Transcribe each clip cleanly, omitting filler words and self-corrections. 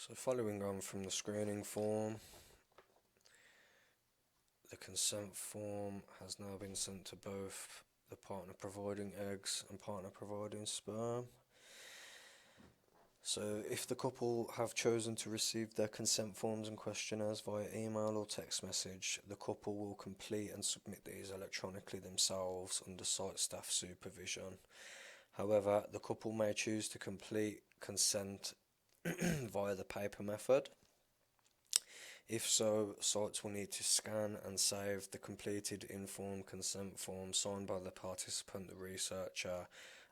So following on from the screening form, the consent form has now been sent to both the partner providing eggs and partner providing sperm. So if the couple have chosen to receive their consent forms and questionnaires via email or text message, the couple will complete and submit these electronically themselves under site staff supervision. However, the couple may choose to complete consent via the paper method. If so, sites will need to scan and save the completed informed consent form signed by the participant, the researcher,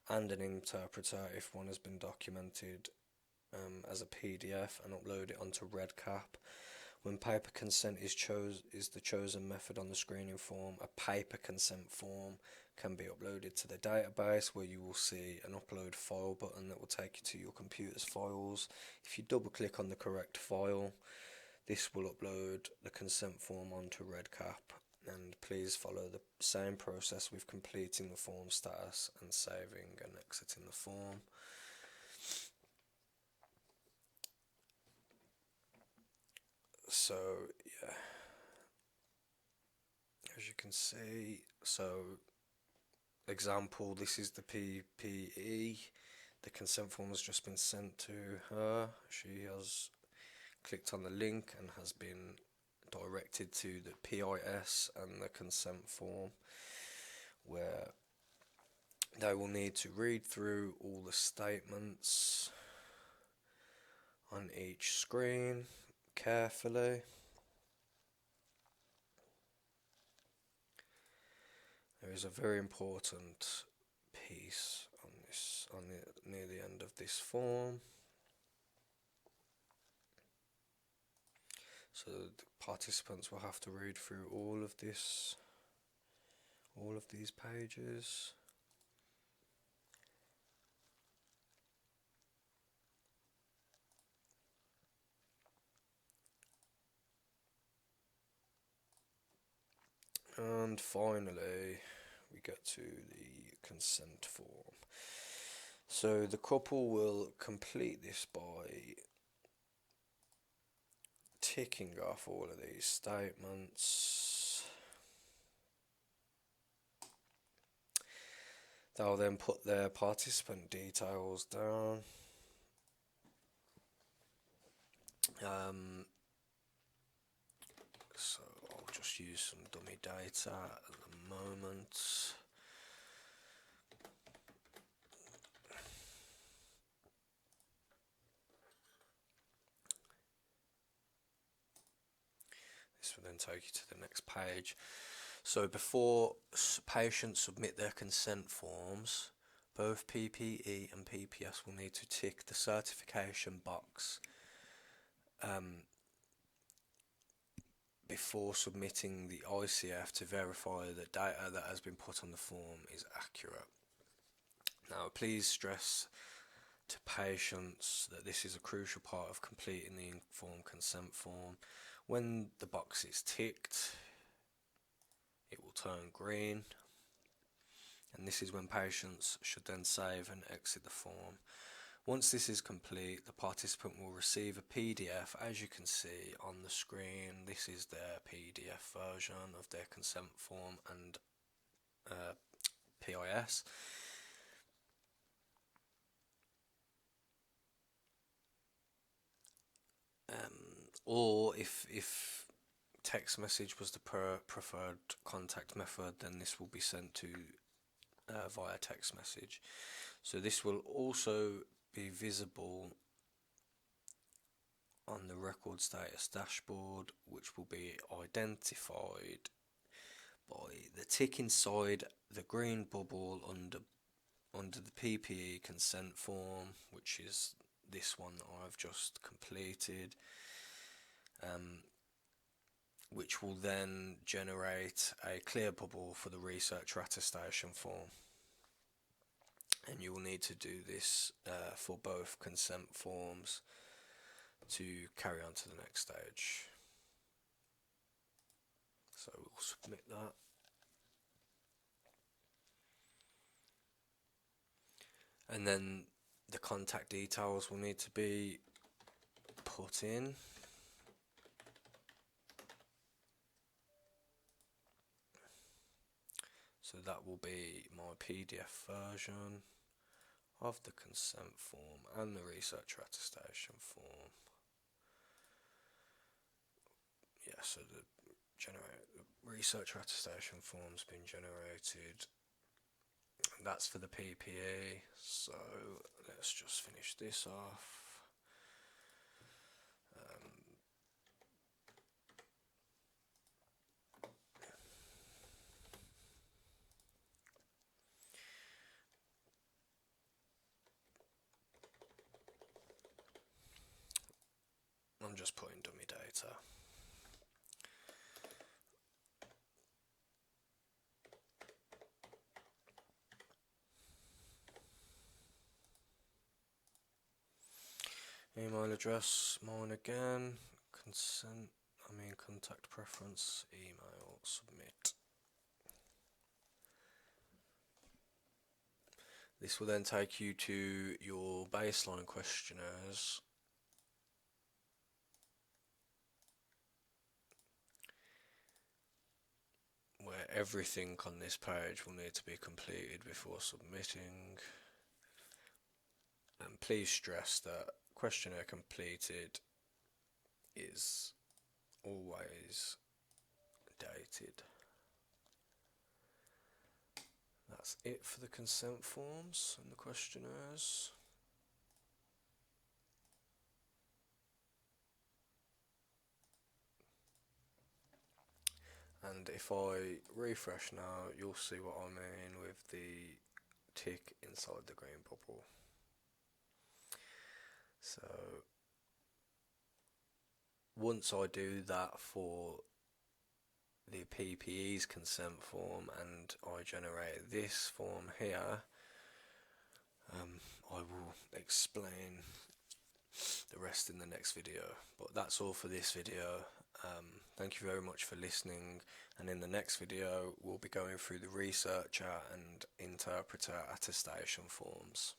and an interpreter if one has been documented as a PDF, and upload it onto RedCap. When paper consent is the chosen method on the screening form, a paper consent form can be uploaded to the database, where you will see an upload file button that will take you to your computer's files. If you double click on the correct file, this will upload the consent form onto RedCap, and please follow the same process with completing the form status and saving and exiting the form. So yeah, as you can see, example, this is the PPE. The consent form has just been sent to her. She has clicked on the link and has been directed to the PIS and the consent form, where they will need to read through all the statements on each screen carefully. There is a very important piece on this, near the end of this form. So the participants will have to read through all of these pages. And finally, we get to the consent form. So the couple will complete this by ticking off all of these statements. They'll then put their participant details down. So I'll just use some dummy data at the moment. This will then take you to the next page. So before patients submit their consent forms, both PPE and PPS will need to tick the certification box before submitting the ICF to verify that data that has been put on the form is accurate. Now, please stress to patients that this is a crucial part of completing the informed consent form. When the box is ticked, it will turn green, and this is when patients should then save and exit the form. Once this is complete, the participant will receive a PDF. As you can see on the screen, this is their PDF version of their consent form and PIS. Or if text message was the preferred contact method, then this will be sent to via text message. So this will also be visible on the record status dashboard, which will be identified by the tick inside the green bubble under the PPE consent form, which is this one that I've just completed, which will then generate a clear bubble for the researcher attestation form. And you will need to do this for both consent forms to carry on to the next stage. So we'll submit that. And then the contact details will need to be put in. So that will be my PDF version of the consent form and the researcher attestation form. Yeah, so the researcher attestation form's been generated. That's for the PPE, so let's just finish this off. I'm just putting dummy data. Email address, mine again. Contact preference, email, submit. This will then take you to your baseline questionnaires. Where everything on this page will need to be completed before submitting. And please stress that questionnaire completed is always dated. That's it for the consent forms and the questionnaires. And if I refresh now, you'll see what I mean with the tick inside the green bubble. So once I do that for the PPE's consent form and I generate this form here, I will explain the rest in the next video. But that's all for this video. Thank you very much for listening, and in the next video we'll be going through the researcher and interpreter attestation forms.